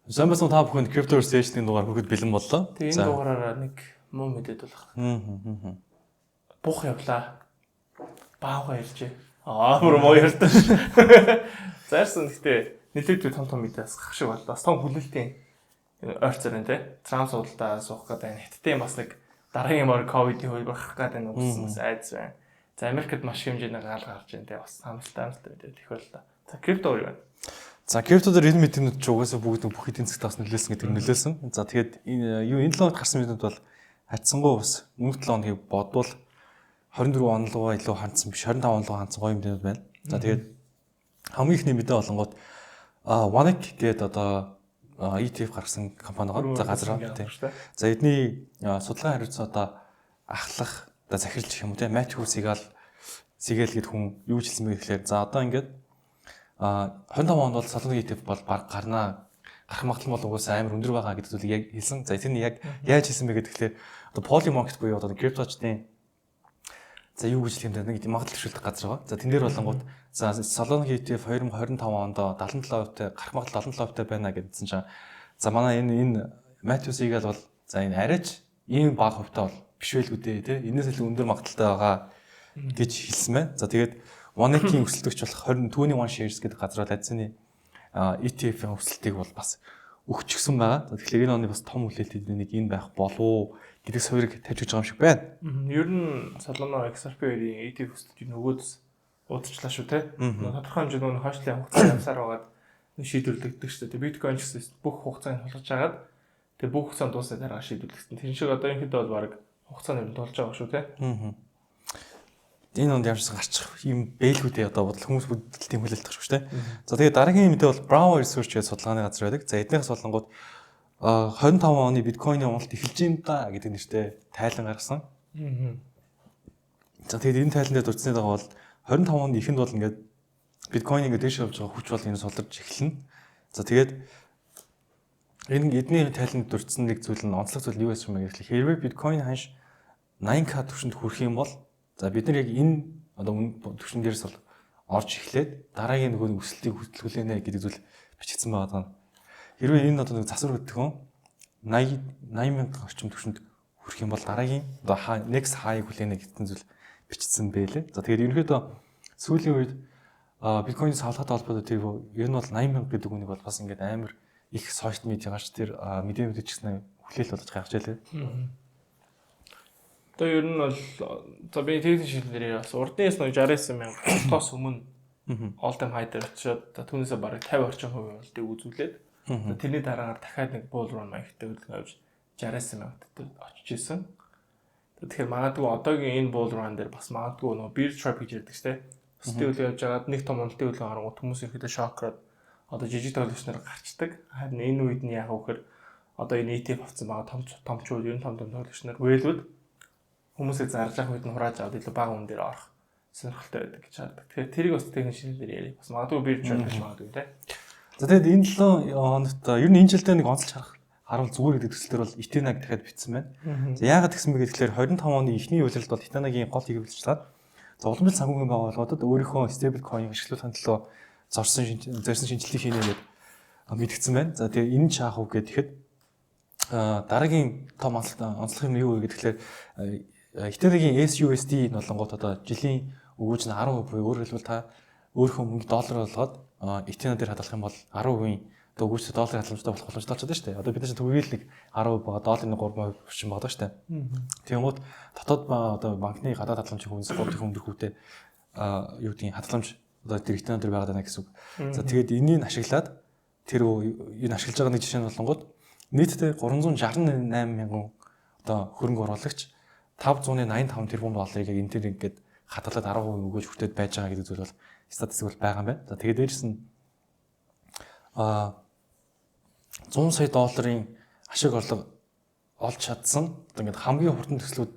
Сайн байсан та бүхэнд Crypto Stage-ийн дугаар бүгд бэлэн боллоо. Тэгээ энэ дугаараараа нэг муу мэдээд болох. Бух явлаа. Баага ярьжээ. Бүр муу ярьдаа ш. Заарсан гэхдээ нэлээд том мэдээс гах шиг бол бас том хүлээлтийн ойр царин те. Транс судалдаа суух гэдэг байна. Хятадын бас нэг дараагийн мөр ковидын хөл гарах гэдэг нь үгсэн бас айдас байна. За Америкт маш хэмжээний гаал гарч байна те. Бас хамсалтай мэдээд их бол та. За крипто юу вэ? За крипто дээр энэ мэдээлүүд ч угаасаа бүгд бүх эдийн засгт бас нөлөөлсөн гэдэг нь нөлөөлсөн. За тэгээд энэ 7 хоног гарсан мэдээлүүд бол хатсангүй бас өмнөх 7 хоногийг бодвол 24 онолгоо илүү хандсан биш 25 онолгоо хандсан гоё мэдээлүүд байна. За тэгээд хамгийн ихний мэдээ болонгууд Wanik гэдэг одоо ETF гаргасан компани байгаа. За газар тийм. За эдний судалгааны хариуцлага одоо ахлах одоо захиралч гэх юм уу тийм Matthew Siegel гэдэг хүн юу хэлсэн бэ гэхээр за одоо ингээд 25 онд бол солонгосын ETF бол баг гарах магадлал бол угаасаа амар өндөр байгаа гэдэг зүйлийг яг хэлсэн. За тэрний яг яаж хэлсэн бэ гэхээр одоо Poly Market буюу одоо крипточдын за юу гэж хэлэх юм бэ нэг магадлал хөшөлтөх газар байгаа. За тэн дээр болонгууд за солонгосын ETF 2025 онд 77% гарах магадлал 77% байна гэдсэн чинь за манай энэ Matthew Siegel бол за энэ арайч ийм бага хувьтай бол биш байлгүй дээ тий. Энээс илүү өндөр магадлалтай байгаа гэж хэлсэн байна. За тэгээд Wanik-ийн өсөлтөгч болох 21 shares гэдэг газраа лайцны ETF-ийн өсөлтийг бол бас өгчихсөн байгаа. Тэгэхээр энэ оны бас том хүлээлттэй нэг энэ байх болов гэдэг суурийг тавьж байгаа юм шиг байна. Ер нь Solana XRP-ийн ETF өсөлтийг нөгөөдс уудчлаа шүү те. Тодорхой хэмжээнд нөгөө хойшлын хугацаа явсаар байгаад шийдвэрлэгддэг шүү дээ. Биткойн ч гэсэн бүх хугацаанд тулгаж агаад тэгээ бүх хугацаанд дуусаад дараа шийдвэрлэгдсэн. Тэр шиг одоо энэ хэд бол баг хугацааны юм тулж байгаа шүү те. Энэ онд ямарсан гарчих юм бэлгүүдээ одоо бодол хүмүүс бүдэлтийн хүлээлт гарч шүү дээ. За тэгээд дараагийн мэдээ бол Brown Research гэдэг судалгааны газар байдаг. За эднийхээс болонгууд 25 оны биткойны уналт эхэлж юм да гэдэг нэртэй тайлан гаргасан. За тэгээд энэ тайлан дээр дурдсны дага бол 25 оны эхэнд бол ингээд биткойн ингээд дээш явж байгаа хүч бол энэ сулдарч эхэлнэ. За тэгээд энэ эдний тайланд дурдсан нэг зүйл нь онцлог зүйл юу байсан бэ гэхээр хэрвээ биткойн ханш 80k түвшинд хүрэх юм бол за бид нар яг энэ одоо түвшин дээрээс бол орж эхлээд дараагийн нөгөө өсөлтийг хөтөлгөлөнэ гэдэг зүйл бичигдсэн байгаа. Хэрвээ энэ одоо нэг засвар гэдэг хүн 80,000 орчим түвшинд хүрэх юм бол дараагийн одоо next high хүлээнэ гэсэн зүйл бичигдсэн байлээ. За тэгээд ерөнхийдөө сүүлийн үед биткойны савлгатай холбоотой тэр ер нь бол 80,000 гэдэг үнийг бол бас ингээд амар их сошиал медиагаарч тэр мэдээ мэдчихсэн хүлээл болж гарч ирлээ. Одоо ер нь бол за би техник шилдэлээр бас урднаас 69,000 тоос өмнө all time high дээр очиод түүнээсээ бараг 50 орчим хувийн үлдээ үзүүлээд тэрний дараагаар дахиад нэг bull run маягтай хөдөлгөөн авч 69,000-д очиж исэн. Тэгэхээр магадгүй одоогийн энэ bull run дээр бас магадгүй нөгөө bear trap гэж ярьдаг шүү дээ. Өсөлтийн үйл явж байгаад нэг том уналтын үйл харангуут хүмүүс ихэдээ шокроод одоо жижиг төлөвчнөр гарчдаг. Харин энэ үед нь яг үхээр одоо энэ ETF авсан байгаа томчууд ер нь том төлөвчнөр вэлүүд хүмүүсийг зарж авах үед нь хурааж аваад илүү бага үн дээр орох сонирхолтой байдаг гэж хардаг. Тэгэхээр тэрийг бас техник шилдэлээр ярив. Бас магадгүй bear trap гэж магадгүй те. За тэгээд энэ 7 хоногт ер нь энэ жилдээ нэг онцлж харуул зүгээр гэдэг төсөл төр бол Ethereum дахиад бичсэн байна. За яагаад гэсэн бэ гэхээр 25 оны эхний үйлрэлд бол Ethereum-ийн гол хэрэгжилчлаад за уламжлалт санхүүгийн байгууллагуудад өөрийнхөө stable coin ашиглуулахын төлөө зорсон шинжилгээ хийнэ гэдэг мэдгдсэн байна. За тэгээд энэ ч яах вэ гэхэд дараагийн том онцлог юм юу вэ гэхээр Ethereum-ийн SUSD болонгууд одоо жилийн өгөөж нь 10% буюу өөрөөр хэлбэл та өөрийнхөө мөнгө доллар болгоод Ethereum дээр хадгалах юм бол 10% одоо өгөөжтэй долларын хадгаламжтай болох боломжтой болчиход шүү дээ. Одоо бид нар чинь төгрөгийг нэг 10% байгаа долларын 3% орчим байгаа шүү дээ. Тэгмүүд дотоод одоо банкны гадаад хадгаламжийн хүнс 3 өндөрхүүтэй юу гэдгийг хадгаламж одоо тэр Ethereum дээр байгаа даа гэсэн үг. За тэгээд энийг ашиглаад тэр энэ ашиглаж байгаа нэг жишээ нь болонгууд нийтдээ 368 мянган одоо хөрөнгө оруулагч 585 тэрбум долларыг яг энэ төр ингээд хадгалаад 10% өгөөж хүртээд байж байгаа гэдэг зүйл бол статистик бол байгаа юм байна. За тэгээд дээрс нь 100 сая долларын ашиг орлого олж чадсан. Одоо ингээд хамгийн хурдан төслүүд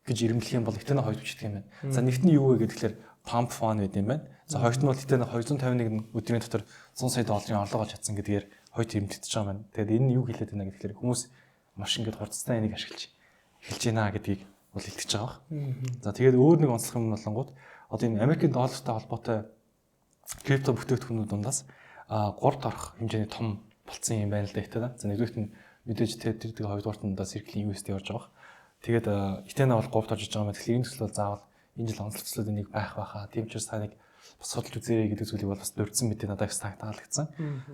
гэж ирэмблэх юм бол Ethereum хоёр бичдэг юм байна. За нэгт нь юу вэ гэхээр pump fund гэдэг юм байна. За хоёрт нь бол Ethereum 251 өдрийн дотор 100 сая долларын орлого олж чадсан гэдгээр хоёр ирэмтдэж байгаа юм байна. Тэгээд энэ нь юу хэлээд байна гэхээр хүмүүс маш ингээд хурцтай энийг ашиглаж эхэлж байна гэдгийг бол илтгэж байгаа баг. За тэгээд өөр нэг онцлог юм болонгууд одоо энэ Америкийн доллартай холбоотой крипто бүтээгдэхүүнүүд дундаас 3-т орох хэмжээний том болцсон юм байна л да Ethereum. За нэгдүгürt нь мэдээж тэр хоёрдугаарт нь одоо Circle USD орж байгаа. Тэгээд Ethereum бол 3-т орж иж байгаа юм. Тэгэхээр энэ төсөл бол заавал энэ жил онцлог төслүүд энийг байх байхаа. Тийм учраас та нэг бас судалж үзээрэй гэдэг зүйлийг бол бас дурдсан мэт надад их таалагдсан.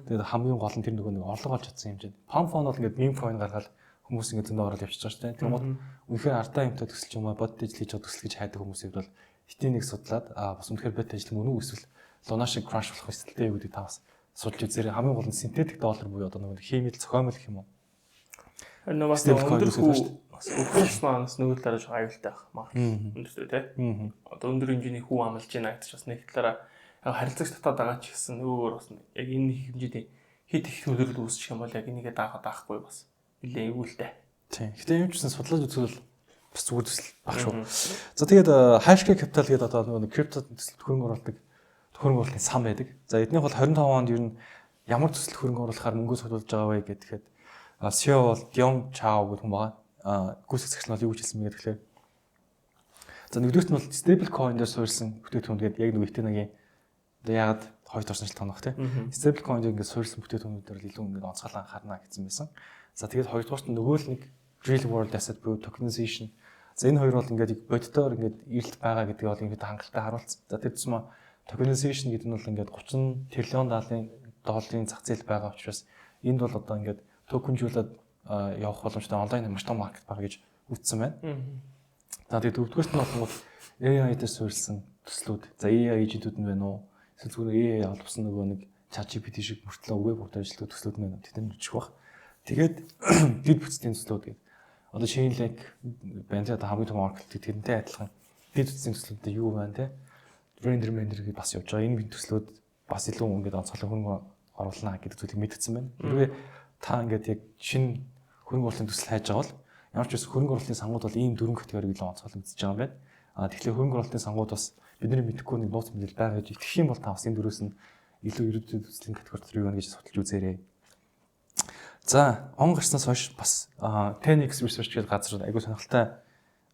Тэгээд хамгийн гол нь тэр нөгөө нэг орлого олж чадсан хэмжээ. Pump бол ингээд meme coin гаргаад хүмүүс ингээд зөндөө ороод явчихж байгаа шүү дээ. Тэгмээд үнэхээр ардаа юмтай төсөлч юм аа бод ажил хийж байгаа төсөл гэж хайдаг хүмүүсийг бол хитнийг судлаад бас үнэхээр бод ажил мөн үү эсвэл Luna шиг crash болох эсэлтэй юу гэдэг та бас судалж үзээрэй. Хамгийн гол нь синтетик доллар буюу одоо нөгөө химиэл зохиомл гэх юм уу. Энэ бас өндөр нөгөө талаараа жоо аюултай байх маа. Өндөртэй тий. Одоо өндөр хэмжээний хүү амлж байна гэж бас нэг талаараа харилцагч татаад байгаа ч гэсэн өөр бас яг энэ хэмжээний хит их төлөвлөлт үүсчих юм бол яг энийгээ даахгүй бас нэлээ эвгүүлтэй. Тийм. Гэтэ юм чинь судлаж үзвэл бас зүгээр төсөл баг шүү. За тэгээд Hashgraph Capital гэдэг одоо нөгөө крипто төсөл хөрөнгө оруулалтын сан байдаг. За эднийх бол 25 онд ер нь ямар төсөл хөрөнгө оруулахаар мөнгө судалж байгаа вэ гэхэд CEO бол Dion Chao гэх хүн байгаа. Гүйцэтгэгч нь бол юу гэж хэлсэн бэ гэхээр за нэгдүгürt нь бол stable coin дээр суурилсан бүтээгдэхүүн тэгээд яг нэг Ethereum-ийн одоо яагаад хоёр туршилт тонох тийм stable coin дээр ингээд суурилсан бүтээгдэхүүнүүдээр илүү ингээд онцгойлон анхаарна гэсэн байсан. За тэгээд хоёрдугаарт нь нөгөө л нэг real world asset буюу tokenization. За энэ хоёр бол ингээд боддоор ингээд эрэлт байгаа гэдгийг бол ингээд хангалттай харуулсан. За тэр тусмаа tokenization гэдэг нь бол ингээд 30 тэрлион долларын зах зээл байгаа учраас энд бол одоо ингээд токенжуулаад явах боломжтой онлайн маш том маркет байгаа гэж үзсэн байна. За тэгээд дөрөвдүгээрт нь бол AI дээр суурилсан төслүүд. За AI agent-үүд нь байна уу? Эсвэл зүгээр AI албасан нөгөө нэг ChatGPT шиг мөртлөө web ажилтны төслүүд нь байна. Тэд нь үчих бах. Тэгээд дид бүтцийн төслүүд гэдэг. Одоо Chainlink байна те хамгийн том маркет тэрнтэй адилхан дид бүтцийн төслүүдтэй юу байна те? Render гэдэг бас явж байгаа. Энэ төслүүд бас илүү ингээд онцгой хөрөнгө оруулна гэдэг зүйлийг мэдгдсэн байна. Хэрвээ та ингээд яг шинэ хөрөнгө оруулалтын төсөл хайж байгаа бол ямар ч үс хөрөнгө оруулалтын сангууд бол ийм дөрвөн категориг илүү онцгойлогдож байгаа юм байна. Тэгэхээр хөрөнгө оруулалтын сангууд бас бидний мэдэхгүй нэг нууц мэдээлэл байгаа гэж итгэх юм бол та бас энэ дөрөөс нь илүү ерөнхий төслийн категори төр юу байна гэж судалж үзээрэй. За, он гарснаас хойш бас 10x research гэдэг газар айгуу сонирхолтой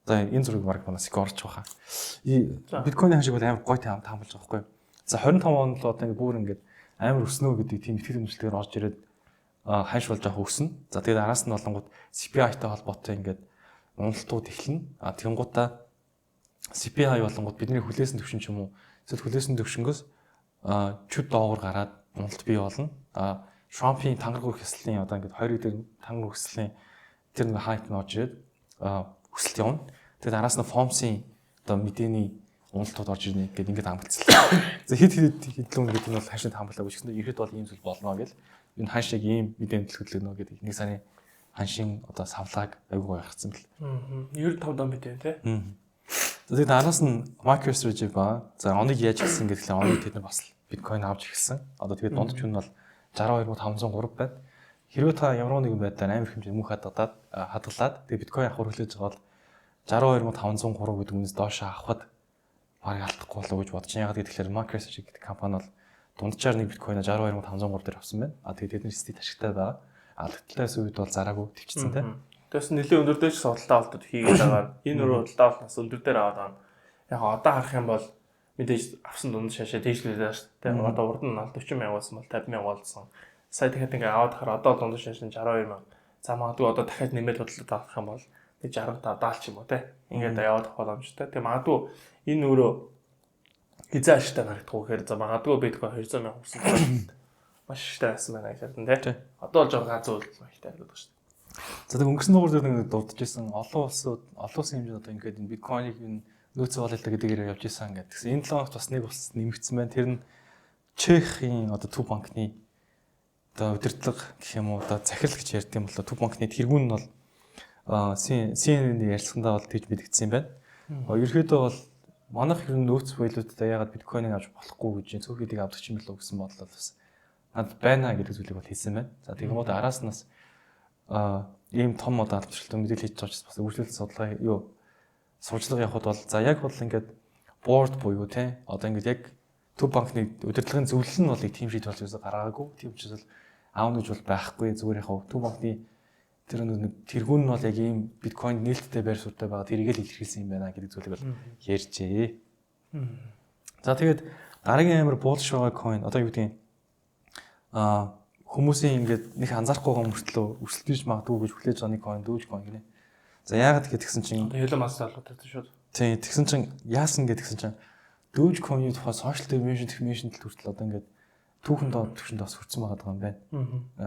одоо энэ зургийг баг манаас их орж байгаа. Биткойн хашиг бол амар гоё таамаглаж байгаа байхгүй. За 25 онд л одоо ингээд бүр ингээд амар өснө гэдэг тийм итгэл үнэмшлэгээр орж ирээд хайш болж авах өснө. За тэгээд араас нь болонгууд CPI-тай холбоотой ингээд уналтууд эхэлнэ. Тэгэнгуутаа CPI болонгууд бидний хүлээсэн төвшин ч юм уу эсвэл хүлээсэн төвшингөөс чөд доогоор гараад уналт бий болно. Trump-ийн тангараг хүслийн одоо ингээд хоёрыг дээр тангараг хүслийн тэр нэг хайп нь орж ирээд хүсэлт явна. Тэгээд араас нь FOMC-ийн одоо мэдээний уналтууд орж ирнэ гэдэг ингээд амгалцлаа. За хэд хэдлүүн гэдэг нь бол хашид хамгаалаагүй ч гэсэн ихэд бол ийм зүйл болно гэл. Энэ хашиг ийм мэдээний төлөвлөгөө гэдэг нэг сарын ханшийн одоо савлааг аягүй гоё гаргацсан бэл. 95 дон мэдээ тий. За тэгээд араас нь MicroStrategy ба за оныг яаж хийсэн гэхлээр оныг тэд нар бас биткойн авч эхэлсэн. Одоо тэгээд дунд ч нь бол 62503 байна. Хэрвээ та ямар нэгэн байдлаар амар хэмжээний мөнх хадгалаад тэгээд биткойн авах хүлээж байгаа бол 62503 гэдэг үнээс доош авахд барыг алдахгүй болов уу гэж бодож байгаа. Яг тэгэхээр MicroStrategy гэдэг компани бол дунджаар нэг биткойн 62503 дээр авсан байна. Тэгээд тэдний стейт ашигтай байгаа. Алдталтайс үед бол зараагүй төвчсөн тий. Тэс нэлээд өндөр дэш судалтай болтод хийгээд байгаа. Энэ судалтай болноос өндөр дээр аваад байна. Яг одоо харах юм бол мэдээж авсан дунд шашаа дээшлүүлээ шүү дээ. Одоо урд нь 40 мянга болсон бол 50 мянга болсон. Сая дахиад ингээ аваад хараа одоо дунд шашаа 62 мянга. За магадгүй одоо дахиад нэмээд бодлоо авах юм бол 65 даалч юм уу те. Ингээд яваад авах боломжтой. Тэгээ магадгүй энэ өөрөө хизээ ашигтай харагдах уу гэхээр за магадгүй биткойн 200 мянга хүрсэн. Маш ихтэй байсан байна гэж харсан те. Одоо л жоо ганц зүйл ихтэй харагдаж шүү дээ. За тэг өнгөрсөн дугаар дээр нэг дурдчихсан олон улсын хэмжээнд одоо ингээд энэ биткойныг нөөц бололтой гэдгээр явж исэн гэдэг. Тэгсэн энэ 7 хоногт бас нэг улс нэмэгдсэн байна. Тэр нь Чехийн одоо Төв банкны одоо удирдлага гэх юм уу одоо захирал гэж ярьд юм бол Төв банкны тэргүүн нь бол CNN-ийн ярилцлагандаа бол тэгж мэдгдсэн юм байна. Ерөнхийдөө бол манайх ер нь нөөц байлуудтай ягаад биткойныг авч болохгүй гэж цөөхөдийг авдаг юм болов гэсэн бодлоо бас над байна гэдэг зүйлийг бол хэлсэн байна. За тэгмээ араас нь ийм том одоо албачлалтай мэдээлэл хийж байгаа ч бас үргэлжлүүлэлт судалгаа сурчлага явахд бол за яг бол ингээд board буюу те одоо ингээд яг Төв банкны удирдлагын зөвлөл нь бол нэг тим шийдэл болж байгаа гаргаагүй. Тийм учраас аавнаж бол байхгүй зүгээр яг Төв банкны тэр нэг тэргүүн нь бол яг ийм биткойн нээлттэй байр суурьтай байгаа тэрийг л илэрхийлсэн юм байна гэдэг зүйлийг бол ярьжээ. За тэгээд дараагийн амар буулж байгаа coin одоо юу гэдэг хүмүүсийн ингээд нэг анзаарахгүй байгаа мөртлөө өрсөлдөж магадгүй гэж хүлээж байгаа нэг coin Dogecoin гинэ. За яагаад тэгсэн чинь Hello Musk алуудаад шүү. тийм тэгсэн чинь яасан гэдгсэн чинь Dogecoin-ийн тухай social dimension хүртэл одоо ингээд түүхэн төвшөнд бас хүрсэн байгаа юм байна.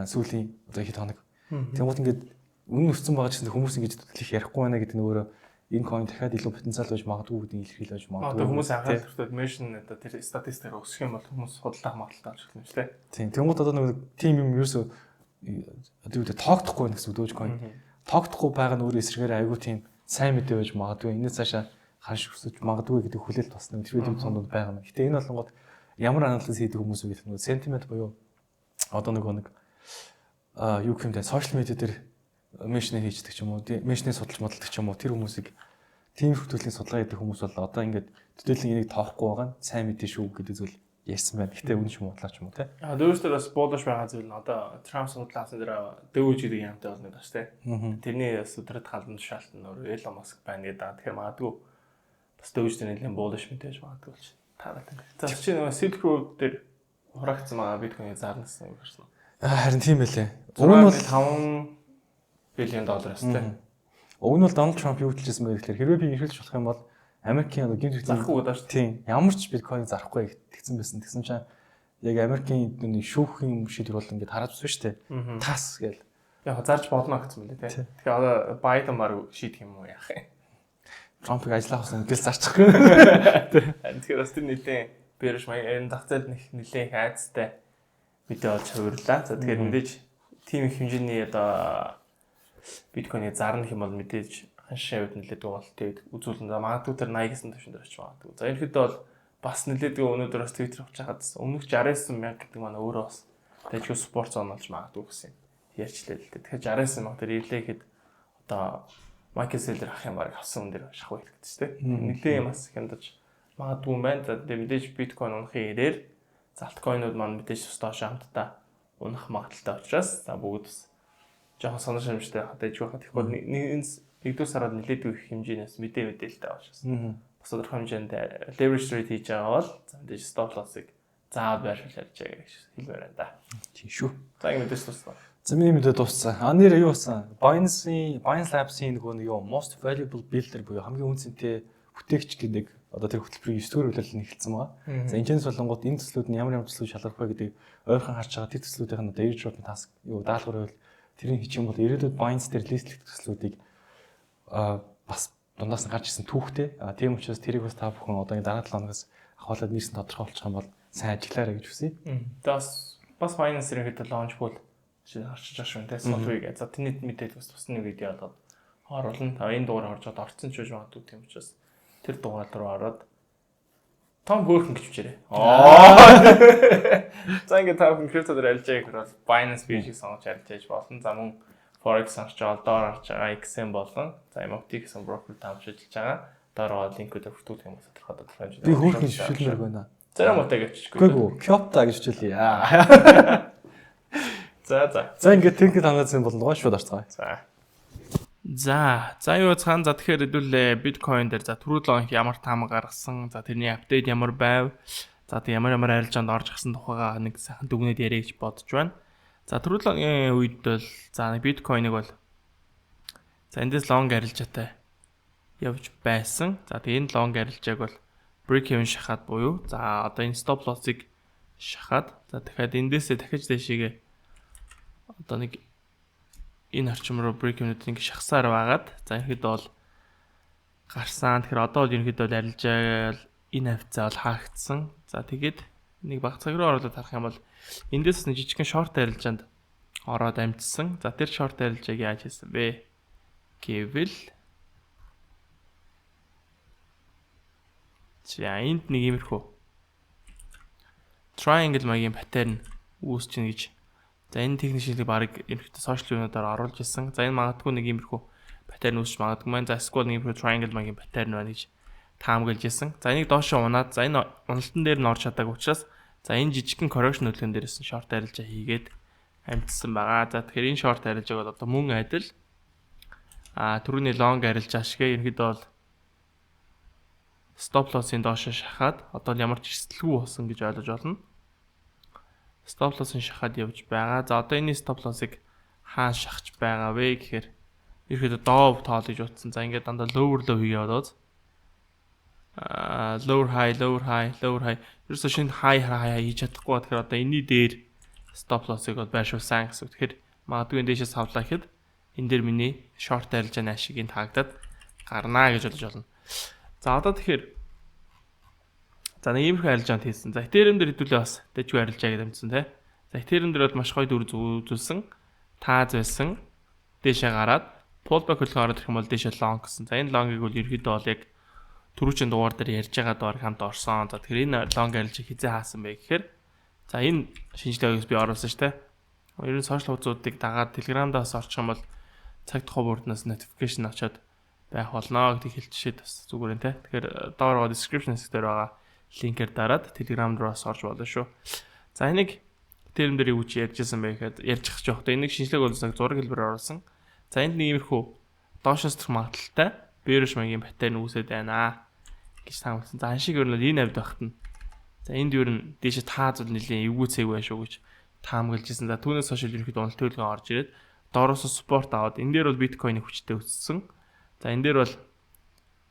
Сүүлийн одоо хэд хоног. Тэгмээд ингээд үнэн өрцөн байгаа ч гэсэн хүмүүс ингэж төлөх ярихгүй байна гэдэг нь өөрөө энэ coin дахиад илүү потенциал байж магадгүй гэдэг илэрхийлж байж магадгүй. Одоо хүмүүс анхаарал татвал dimension одоо тэр статистикээр өсөх юм бол хүмүүс худалдах магадaltaй болж байна шүү дээ. Тийм. Тэгмээд одоо нэг team юм ерөөсөө одоо юу тоогдохгүй байна гэсэн Dogecoin. Тоогдохгүй байгаа нь өөрөө эсрэгээр айгүй тийм сайн мэдээ байж магадгүй. Энэс цаашаа ханш өсөж магадгүй гэдэг хүлээлт бас нэг трейдинг цондод байгаа юм. Гэтэ энэ болгоод ямар анализ хийдэг хүмүүс үү гэх нь sentiment буюу одоо нэг юу гэмтэй social media дээр меншнээ хийждэг ч юм уу, меншнээ судалж модалдаг ч юм уу тэр хүмүүсийг тийм хөтөлбөрийн судалгаа хийдэг хүмүүс бол одоо ингээд төдийлөн энийг тоохгүй байгаа нь сайн мэдээ шүү гэдэг зүйл ярьсан байна. Гэтэ үнэн шүү бодлоо ч юм уу те. Дөрөвдөр бас буудаж байгаа зүйл нь одоо Trump судлаасан дээр дövөж гэдэг юмтай болно даа шүү дээ. Тэрний бас өдрөд халдан шаалтан өөр Elon Musk байна гэдэг. Тэгэхээр магадгүй бас дövөж дээр нэлийн буудаж мэдээж магадгүй болж таарат. За чи нэг Silk Road дээр хураагцсан байгаа биткойн зарнасан юм байна. Харин тийм байлээ. Уг нь бол $5 billion өстэй. Уг нь бол Donald Trump юу хэлжсэн бэ гэхээр хэрвээ би эрхэлж болох юм бол Америкийн гинт зарахгүй даа шүү. Тийм. Ямар ч биткойн зарахгүй гэсэн байсан. Тэгсэн чинь яг Америкийн нэг шүүхийн шийдвэр бол ингээд хараад байна шүү дээ. Тас гээл. Яг зарж болно гэсэн мөлий тий. Тэгэхээр одоо Байден баг шийдэх юм уу яах юм? Трампыг ажиллах гэсэн гэл зарчих. Тэгэхээр бас тэр нэлээд бэрш маяг энэ зах зээлд нэлээд их айцтай мэдээ олж хувирлаа. За тэгэхээр мэдээж тийм их хэмжээний одоо биткойны зарна гэх юм бол мэдээж ханшаа үед нэлээд дугаалтыг үзүүлэн за магадгүй тэр 80-ийн төвшөнд орчих магадгүй. За ерөнхийдөө бол бас нэлээд өнөөдөр бас Twitter авч хаад өмнөх 69,000 гэдэг маань өөрөө бас тэжгүй спорт зон болж магадгүй гэсэн ярьчлаа л дээ. Тэгэхээр 69,000 тэр ирлээ гэхэд одоо Michael Saylor ах юм баг авсан хүн дээр шахуу хэлдэг шүү дээ. Нэлээд юм бас хяндаж магадгүй юм байна. За тэгээ мэдээж биткойн унахын ирээр залткойнууд маань мэдээж доош хамтдаа унах магадaltaй учраас за бүгд бас жоохон санаа шамжтай хадаж байхад их бол нэгдүгээр сард нэлээд их хэмжээнээс мэдээлэлтэй авчихсан. Бас тодорхой хэмжээнд leverage trade хийж байгаа бол за мэдээж stop loss-ыг заавал байршуулж ярьж байгаа гэж хэлмээр байна да. Тийм шүү. За ингэ мэдээж туссан. За миний мэдээ дууссан. Нэр юу болсон? Binance Labs-ийн нөгөө юу most valuable builder буюу хамгийн үнцэнтэй бүтээгч гэдэг одоо тэр хөтөлбөрийн 9 дугаар үйлрэл нэхэлсэн байгаа. За энэчнээс болонгууд энэ төслүүд нь ямар төслүүд шалгах вэ гэдэг ойрхон харж байгаа. Тэр төслүүдийн одоо airdrop task юу даалгавар байвал тэрний хийх юм бол ирээдүйд Binance дээр листлэх төслүүдийг бас дундаас нь гарч ирсэн түүхтэй. Тийм учраас тэрийг бас та бүхэн одоо энэ дараа 7 хоногоос ахуулаад нэрсэн тодорхойлчих юм бол сайн ажиллаарай гэж хүсье. Бас Binance ерөнхийдөө launch pool харчиж байгаа шүү дээ. Солвыг. За тэрний мэдээлэл бас тусны видео болоод оруулна. Та энэ дугаар орж чад орцсон ч гэж магадгүй тийм учраас тэр дугаар руу ороод том хөөрхөн гэж бичээрэй. За ингээд та бүхэн крипто дээр ажиллаж байгаа бол Binance биржийг сонгож ажиллаж болно. За мөн Forex авч байгаа, доллар авч байгаа, XM болон за MOT гэсэн брокер таамж ажиллаж байгаа. Дараа линкүүдээр хүртүүлэх юм уу тодорхой. Би хөөрхөн шишүүлмээр байна. Зарим утаа гэвчихгүй. Үгүй Kyoto гэж хичээлээ. За ингээд тэнхэд хангаацсан болно шууд орцгоо. За юу цаан за тэгэхээр хэдүүлээ биткойн дээр за түрүү 7 ямар таамаг гаргасан. За тэрний апдейт ямар байв. За тэг ямар арилжаанд орж гисэн тухайга нэг сайхан дүгнээд яриа гэж бодож байна. За түрүү 7-гийн үед бол за биткойныг бол за эндээс лонг арилжаатай явж байсан. За тэг энэ лонг арилжааг бол break even шахаад буюу за одоо энэ stop loss-ыг шахаад за дахиад эндээсээ дахиж дэшигээ одоо нэг энэ орчим руу break even-ийг шахсаар байгаад за ерөнхийдөө бол гарсан. Тэгэхээр одоо бол ерөнхийдөө арилжаал энэ хавцаа бол хаагдсан. За тэгээд нэг баг цаг руу оруулаад харах юм бол эндээс нэг жижигхэн short арилжаанд ороод амжсан. За тэр short арилжааг яаж хийсэн бэ гэвэл за энд нэг иймэрхүү triangle маягийн паттерн үүсчихнэ гэж. За энэ техник шийдлийг баг ерөнхийдөө сошиал юунуудаар оруулж ирсэн. За энэ магадгүй нэг иймэрхүү паттерн үүсч магадгүй маань. За эсвэл нэг иймэрхүү triangle маягийн паттерн байна гэж таамаглаж ирсэн. За энийг доошоо унаад за энэ уналтан дээр нь орж чадаагүй учраас за энэ жижигхэн correction хөдөлгөөн дээрээс нь short арилжаа хийгээд амжсан байгаа. За тэгэхээр энэ short арилжааг бол одоо мөн адил түрүүний long арилжаа шигээ ерөнхийдөө бол stop loss-ын доошоо шахаад одоо ямар ч эрсдэлгүй болсон гэж ойлгож байна. Stop loss-ын шахаад явж байгаа. За одоо энэ stop loss-ыг хаан шахаж байгаа вэ гэхээр ерөөдөө доо тоол гэж утсан. За ингээд дандаа lower low хийгээд яваад lower high ерөөсөө шинэ high хийж чадахгүй ба тэгэхээр одоо энэний дээр stop loss-ыг бол байршуулсан гэсэн. Тэгэхээр магадгүй энэ дэшээс хавлаа гэхэд энэ дээр миний short арилжааны ашигийг таагдаад гарнаа гэж бодож болно. За одоо тэгэхээр за нэг иймэрхүү арилжаанд хийсэн. За Ethereum дээр хэдүүлээ бас дэжгүй арилжаа гэдэг юмсан тий. За Ethereum дээр бол маш гоё дүр үзүүлсэн. Тааз байсан. Дээшээ гараад pullback хөлгөө ороод ирэх юм бол дээшээ long гэсэн. За энэ long-ыг бол ерөөдөө бол яг түрүүчийн дугаар дээр ярьж байгаа доор хамт орсон. За тэгэхээр энэ long арилжаа хизээ хаасан бэ гэхээр за энэ шинжилгээгээс би оруулсан шүү дээ. Ер нь сошиал хуудасуудыг дагаад Telegram-даас орчих юм бол цаг тухай бүрднээс notification очоод байх болно гэдгийг хэлчихээд бас зүгээр нэ. Тэгэхээр доор description хэсгээр байгаа линкээр дараад Telegram руу бас орж болно шүү. За энийг Ethereum дээр юу ч ярьжсэн байх гэхэд ярьж ах жоох. Энийг шинжилгээг бол зураг хэлбэрээр оруулсан. За энд нэг иймэрхүү доошоос төрх магадaltaй bearish магийн паттерн үүсээд байна гэж таамагсан. За аншиг ер нь энэ хавьд багт нь. За энд ер нь дээшээ тааз бол нэлийн эвгүй цэг байх шүү гэж таамаглажсэн. За түүнээс хойш ерөнхийдөө уналт төлгөө орж ирээд доороос support аваад энэ дээр бол биткойн хүчтэй өссөн. За энэ дээр бол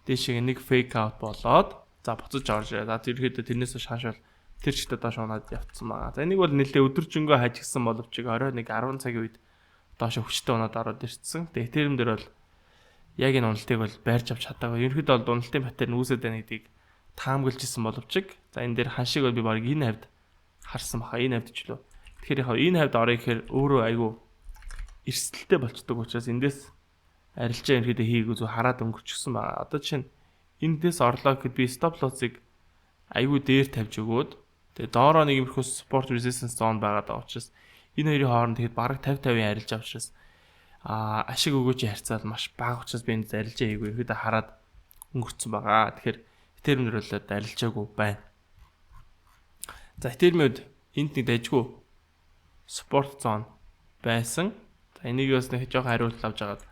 дээшээ нэг fake out болоод за буцаж орж ирээ. За ерөнхийдөө тэрнээс хойш хаашаал тэр чигтээ доош унаад явцсан байгаа. За энийг бол нэлээ өдөржингөө хажигсан боловч орой нэг 10 цагийн үед доош хүчтэй унаад ороод ирсэн. Тэгээ Ethereum дээр бол яг энэ уналтыг бол байрж авч чадаагүй. Ерөнхийдөө бол уналтын паттерн үүсээд байна гэдгийг таамаглаж исэн боловч за энэ дээр ханшиг бол би баг энэ хавьд харсан баха. Энэ хавьд ч лөө. Тэгэхээр яг энэ хавьд орё гэхээр өөрөө айгүй эрсдэлтэй болчдөг учраас эндээс арилжаа ерөнхийдөө хийгүү зү хараад өнгөрчихсөн байгаа. Одоо жишээ нь эндээс орлоо гэхэд би stop loss-ыг айгүй дээр тавьж өгөөд тэгээ доороо нэг юмрхүү support resistance zone байгаад байгаа учраас энэ хоёрын хооронд тэгэхэд бараг 50-50 арилжаа учраас ашиг өгөөж харьцаад маш бага учраас би энд арилжаа хийгүү ерөөдөө хараад өнгөрцөн байгаа. Тэгэхээр Ethereum дээр бол арилжаагүй байна. За Ethereum-д энд нэг дайггүй support zone байсан. За энийг бас нэг жоохон хариулт авч агаад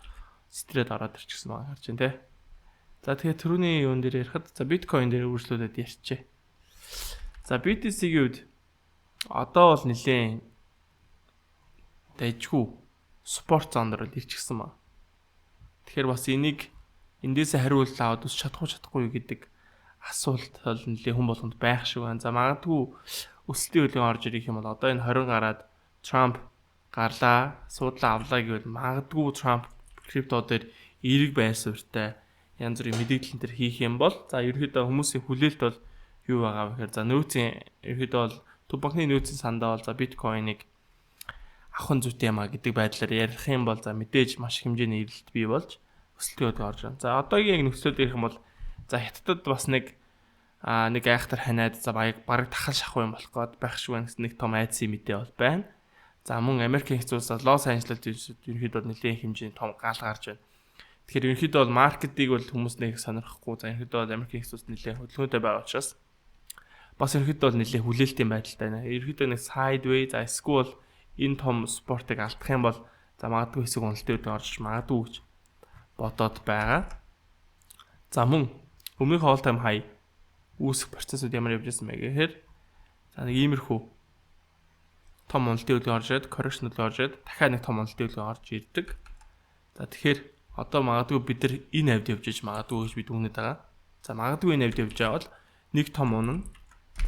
стрээд ороод ирчихсэн байгаа харж байна те. За тэгэхээр түрүүний юун дээр ярихад за биткойн дээр үргэлжлүүлээд ярьчээ. За BTC-ийн үед одоо бол нэлээд дайггүй спорт зондор ирчихсэн ба. Тэгэхээр бас энийг эндээсээ хариулт аваад үс чадахгүй гэдэг асуулт бол нэлээд хүн болгонд байх шиг байна. За магадгүй өсөлтийн хөлөг орж ирэх юм бол одоо энэ 20 гараад Trumп гарлаа, суудлаа авлаа гэвэл магадгүй Trumп крипто дээр эерэг байр суурьтай янз бүрийн мэдээлэл төр хийх юм бол за ерөөдөө хүмүүсийн хүлээлт бол юу байгаа вэ гэхээр за нөөцийн ерөөдөө бол төв банкны нөөцийн сандаа бол за биткойныг авах зүйтэй юм а гэдэг байдлаар ярих юм бол за мэдээж маш хэмжээний эрэлт бий болж өсөлтөд орж байна. За одоогийн яг нөхцөлөд ирэх юм бол за хятадд бас нэг айхтар ханаад за бараг тахал шахах юм болох гээд байх шиг байна гэсэн нэг том айдсын мэдээ бол байна. За мөн Америкийн хэсэг улсаас Лос Анжелесд ерөнхийдөө нэлээд хэмжээний том гал гарч байна. Тэгэхээр ерөнхийдөө бол маркетыг бол хүмүүс нэг сонирхгүй. За ерөнхийдөө бол Америкийн хэсэг улс нэлээд хөдөлгөөнтэй байгаа учраас бас ерөнхийдөө бол нэлээд хүлээлтийн байдалтай байна. Ерөнхийдөө нэг sideways за эсвэл энэ том спортыг алдах юм бол за магадгүй хэсэг уналтын үед орж магадгүй гэж бодоод байгаа. За мөн өмнөх all time high үүсэх процессыг ямар явж байсан бэ гэхээр за нэг иймэрхүү том уналтын үед орж ирээд correction үед орж ирээд дахиад нэг том уналтын үед орж ирдэг. За тэгэхээр одоо магадгүй бид нар энэ хавьд явж иж магадгүй гэж бид үгнэд байгаа. За магадгүй энэ хавьд явж байгаа бол нэг том унана.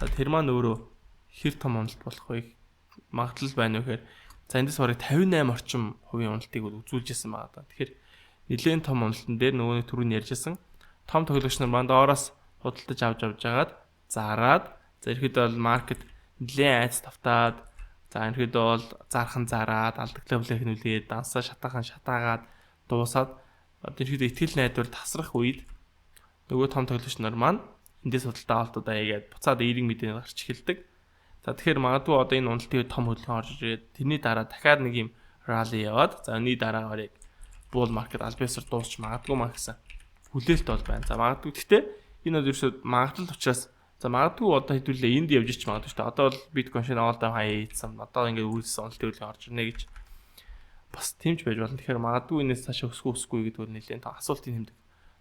За тэр маань өөрөө хэр том уналт болох вэ? Магадлал байна вэ гэхээр за эндээс барыг 58 орчим хувийн уналтыг үзүүлж ирсэн байгаа даа. Тэгэхээр нэлээд том уналтан дээр нөгөө нэг түрүүний ярьжсэн том тоглогч нар маань доороос худалдаж авч жагаад зараад за ирэхэд бол маркет нэлээд айц тавтаад за ирэхэд бол зархан зараад алдаглаа блэх нүлээд дансаа шатаахан шатаагаад дуусаад одоо ирэхэд итгэл найдвар тасрах үед нөгөө том тоглогч нар маань эндээс худалдаа авалтуудаа яагаад буцаад эерэг мэдээ гарч эхэлдэг. За тэгэхээр магадгүй одоо энэ уналтын үед том хөдөлгөөн орж ирээд тэрний дараа дахиад нэг юм ралли яваад за энэ дараагаар яг bull market альбиасаар дуусч магадгүй маа гэсэн хүлээлт бол байна. За магадгүй гэхдээ энэ бол ерөөсөд магадлал учраас за магадгүй одоо хэдүүлээ энд явж ич магадгүй шүү дээ. Одоо бол биткойн шинэ all time high хийсэн. Одоо ингээд үргэлжлэн уналтын хөдөлгөөн орж ирнэ гэж бас тэмж байж болно. Тэгэхээр магадгүй энэс цаашаа өсөхгүй гэдэг бол нэлээд асуултын хэмдэг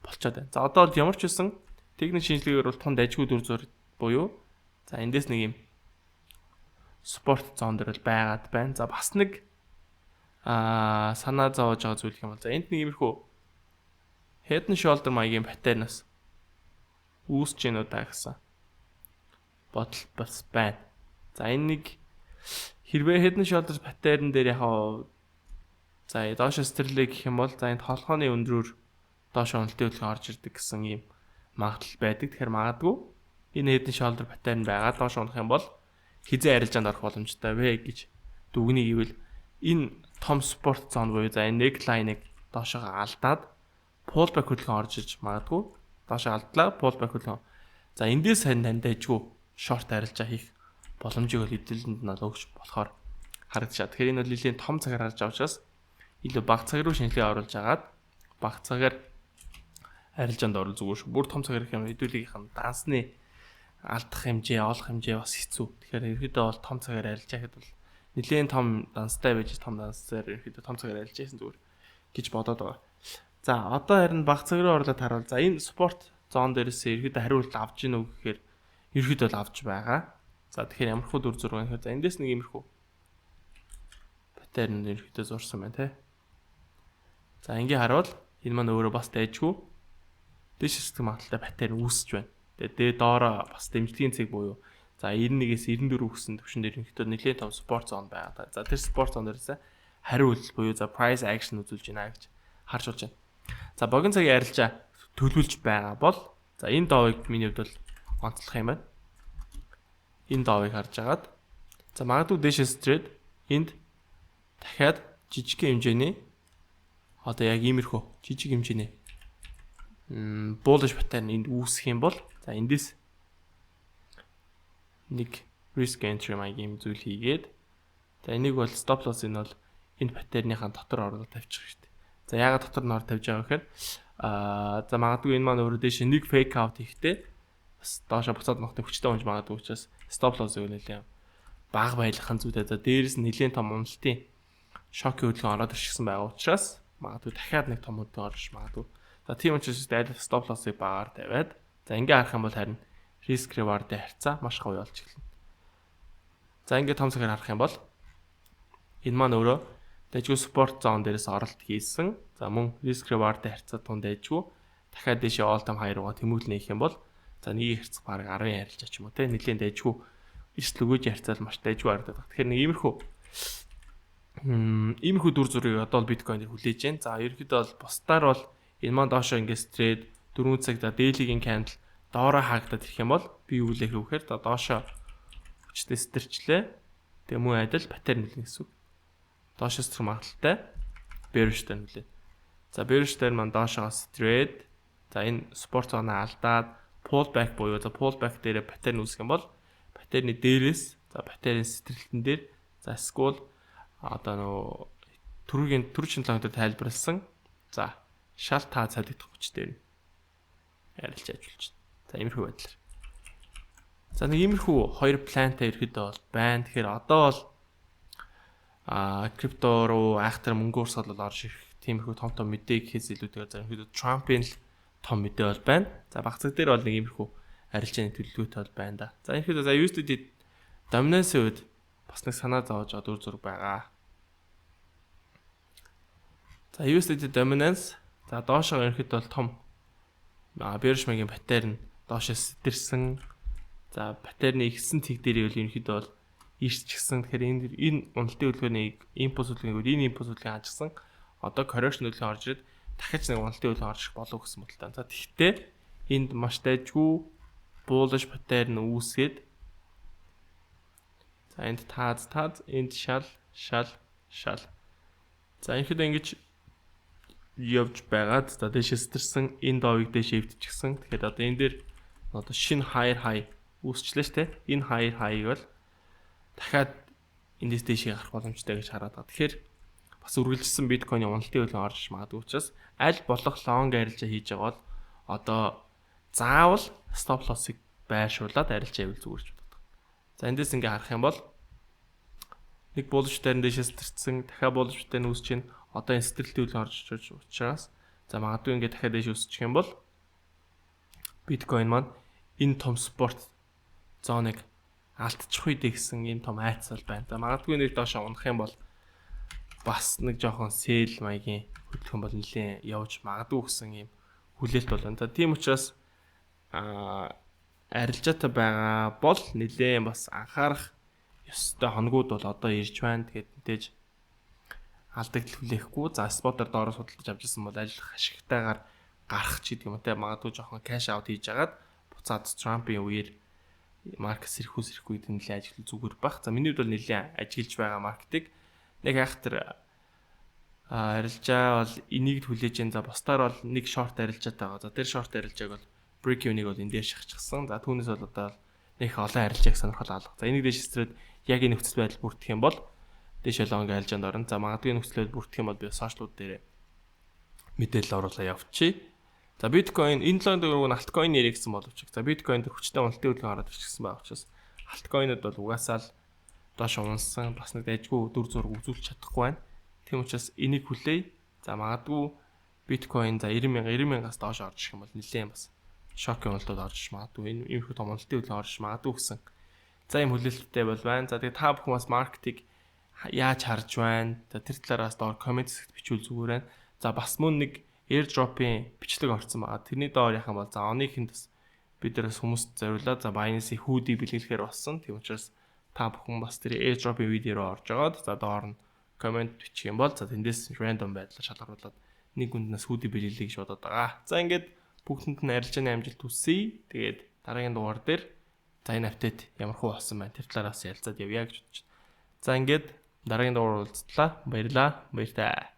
болчиход байна. За одоо ямар ч үсэн техник шинжилгээгээр бол тун дайггүй дүр зур буюу за эндээс нэг юм спорт зон дээр л байгаад байна. За бас нэг санаа зовоож байгаа зүйл юм бол за энд нэг иймэрхүү head and shoulder маягийн паттернаас үүсэж гэнэ үү та гэсэн бодол бас байна. За энэ нэг хэрвээ head and shoulder паттерн дээр яхаа за доош стэрлээ гэх юм бол за энэ толгойн өндрөөр доош уналтын хөдөлгөөн орж ирдэг гэсэн ийм магадлал байдаг. Тэгэхээр магадгүй энэ head and shoulder паттерн байгаа доош унах юм бол хизээ арилжаанд орох боломжтой вэ гэж дүгнийг ивэл энэ том спорт зон буюу за энэ neckline-ыг доошоо алдаад pullback хөдөлгөөн орж ирж магадгүй доошоо алдлаа pullback хөдөлгөөн. За эндээс сайн тандайжгүй short арилжаа хийх боломжийг бол эдэлэнд нь өгч болохоор харагдчихаа. Тэгэхээр энэ бол нэлийн том цагаар харж байгаа учраас илүү бага цаг руу шинжилгээ оруулж агаад бага цагаар арилжаанд орол зүгээр шүү. Бүр том цагаар их юм хэдүүлгийнх нь дансны алдах хэмжээ, олох хэмжээ бас хэцүү. Тэгэхээр ерөөдөө бол том цагаар арилжаа гэхэд бол нэлийн том данстай байж том дансаар ерөөдөө том цагаар арилж яасан зүгээр гэж бодоод байгаа. За одоо харин бага цаг руу орлоод харуул. За энэ спорт зон дээрээс ерөөдөө хариулт авч гин үү гэхээр ерөөдөө л авч байгаа. За тэгэхээр ямар хөө дүр зураг гэхээр за эндээс нэг иймэрхүү паттерн ерөөдөө зурсан байна те. За ингээ харуул энэ маань өөрөө бас дайжгүй дэш хэсэг магадaltaй паттерн үүсэж байна. Тэгээ доороо бас дэмжлэгийн цэг буюу за 91-ээс 94 гэсэн түвшин дээр ерөнхийдөө нэлээд том спорт зон байгаа. За тэр спорт зон дээрээс хариулт буюу за price action үзүүлж байна гэж харж болж байна. За богино цагийн арилжаа төлөвлөж байгаа бол за энэ доовыг миний хувьд бол онцлох юм байна. Энэ доовыг харж агаад за магадгүй дэшээс трейд энд дахиад жижиг хэмжээний одоо яг иймэрхүү жижиг хэмжээний bullish pattern энд үүсэх юм бол за эндээс нэг risk entry маягийн зүйл хийгээд за энийг бол stop loss энэ бол энэ паттерныхаа дотор орлоо тавьчих хэрэгтэй. За яагаад дотор нь ор тавьж байгаа гэхээр за магадгүй энэ маань өөрөө дэше нэг fake out хийхдээ бас доошо буцаад нохтой хүчтэй унж магадгүй учраас stop loss-ыг нэлээд бага байлгахын зүйтэй. За дээрээс нь нэлээд том уналтын шокийн хөдөлгөөн ороод ирчихсэн байгаа учраас магадгүй дахиад нэг том хөдөлгөөн орж магадгүй. За тийм учраас айл stop loss-ыг багаар тавиад за ингээ харах юм бол харин risk reward-ийн харьцаа маш гоё болж эхэлнэ. За ингээ том цагаар харах юм бол энэ маань өөрөө дэжгүй спорт зон дээрээс оролт хийсэн. За мөн risk reward-ийн харьцаа тунд дэжгүй дахиад дэше all time high руугаа тэмүүлнэ гэх юм бол за нэг хэрцэг баг 10 ярилж ч юм уу те нэлийн дэжгүй эрсдэл өгөөж харьцаал маш дэжгүй харагдаад байна. Тэгэхээр нэг иймэрхүү дүр зургийг одоо л биткойн дээр хүлээж байна. За ерөнхийдөө бол бусдаар бол энэ маань доошоо ингээс трейд 4 цаг за дээлигийн candle доороо хаагдаад ирэх юм бол би юу лэх вэ гэхээр доошоо хүчтэй стэрчлээ. Тэгээ мөн адил паттерн нэлнэ гэсэн үг. Доошоо стэр магадaltaй bearish дээр нэлээ. За bearish дээр маань доошоос trade за энэ спорт зоноо алдаад pullback буюу за pullback дээр паттерн үүсгэх юм бол паттерны дээрээс за паттерны сэтрэлтэн дээр за school одоо нөө төр шинжилгээнд тайлбарласан за шал таа цалигдах хүчтэй ярилж ажиллаж байна. За иймэрхүү байдлаар. За нэг иймэрхүү хоёр плантай ирэхэд бол байна. Тэгэхээр одоо бол крипто руу айхтар мөнгө урсгал бол орж ирэх тиймэрхүү том том мэдээ гэхээс илүүтэйгээр за ирэхэд Trump-ийн л том мэдээ бол байна. За багцаг дээр бол нэг иймэрхүү арилжааны төлөвлөгөөтэй бол байна да. За ирэхэд за USDT dominance-ийн үед бас нэг санаа зовж байгаа дүр зураг байгаа. За USDT dominance за доошоо ирэхэд бол том bearish маягийн паттерн доошоос сэтэрсэн. За паттерны ихсэн тэг дээр бол ерөнхийдөө бол ирсчихсэн. Тэгэхээр энэ уналтын хөдөлгөөний импульс хөдөлгөөнийг энэ импульс хөдөлгөөн хажсан. Одоо correction хөдөлгөөн орж ирээд дахиж нэг уналтын хөдөлгөөн орж ирэх болов гэсэн бодлоо. За тэгвэл энд маш дайжгүй bullish паттерн үүсгээд за энд таз энд шал. За ерөнхийдөө ингэж явж байгаад за дэшээс сэтэрсэн энэ доовыг дэшээ өвдчихсэн. Тэгэхээр одоо энэ дээр одоо шинэ higher high үүсчлээ шүү дээ. Энэ higher high-ыг бол дахиад эндээс дэшээ гарах боломжтой гэж хараад байгаа. Тэгэхээр бас үргэлжилсэн биткойны уналтын хөлөг орж магадгүй учраас аль болох long арилжаа хийж байгаа бол одоо заавал stop loss-ыг байршуулад арилжаа хийвэл зүгээр ч боддог. За эндээс ингээ харах юм бол нэг bullish дээр дэшээс сэтэрсэн дахиад bullish дээр үүсэж чинь одоо энэ сэтэрэлтийн хөлөг орж ирж учраас за магадгүй ингээ дахиад дэш үүсчих юм бол биткойн маань энэ том спорт зоныг алдчих үедээ гэсэн ийм том айцал байна. За магадгүй нэг доош унах юм бол бас нэг жоохон сэл маягийн хөдөлгөөн бол нэлээд явж магадгүй гэсэн ийм хүлээлт бол байна. Тийм учраас арилжаатай байгаа бол нэлээд бас анхаарах ёстой хоногуд бол одоо ирж байна. Тэгээд мэдээж алдагдал хүлээхгүй. За спотоор доороо судалж авч ирсэн бол ажил хашигтайгаар гарах ч гэдэг юм те магадгүй жоохон кэш аут хийж агаад буцаад Трампын үеэр маркет сэрхүүс ирэхгүй гэдэг нэлээд ажил зүгээр бах. За миний хувьд бол нэлээд ажиглаж байгаа маркетыг нэг айхтар арилжаа бол энийг хүлээж ин за бусдаар бол нэг шорт арилжаатай байгаа. За тэр шорт арилжааг бол break even-ийг бол энэ дээр шахчихсан. За түүнээс бол одоо нэг олон арилжааг сонирхол алга. За энийг дээш стрээд яг энэ нөхцөл байдал бүрдэх юм бол дээш олонгийн арилжаанд орно. За магадгүй нөхцөл байдал бүрдэх юм бол би сошиалууд дээр мэдээлэл оруулаа явуучих. За биткойн энэ 7 дөрөв нь альткойн нэрээ гэсэн боловч. За биткойн дээр хүчтэй уналтын хөдөлгөөн хараад ирчихсэн байгаа учраас альткойнууд бол угаасаа л доош унсан бас нэг дайггүй дүр зураг үзүүлж чадахгүй байна. Тийм учраас энийг хүлээе. За магадгүй биткойн за 90,000-аас доош орж ирэх юм бол нэлээд бас шокын уналтууд орж магадгүй. Энэ иймэрхүү том уналтын хөдөлгөөн орж магадгүй гэсэн. За ийм хүлээлттэй бол байна. За тэгээ та бүхэн бас маркетинг яаж харж байна? За тэр талаараас доор коммент хэсэгт бичвэл зүгээр байна. За бас мөн нэг airdrop-ийн бичлэг орсон байгаа. Тэрний доор яхан бол за оныхэнд бас бид нэрс хүмүүст зориулаад за Binance-ийн хүүдийг бэлгэлэхээр болсон. Тийм учраас та бүхэн бас тэр airdrop-ийн видео руу орж агаад за доор нь коммент бичих юм бол за тэндээс random байдлаар шалгаруулад нэг хүнднээс хүүдийг бэлгэлэе гэж бодоод байгаа. За ингээд бүгдэнд нь арилжааны амжилт хүсье. Тэгээд дараагийн дугаар дээр за энэ апдейт ямар хөө болсон байна. Тэр талаараас ярилцаад явъя гэж бодож байна. За ингээд дараагийн дугаар уулзлаа. Баярлалаа. Баяртай.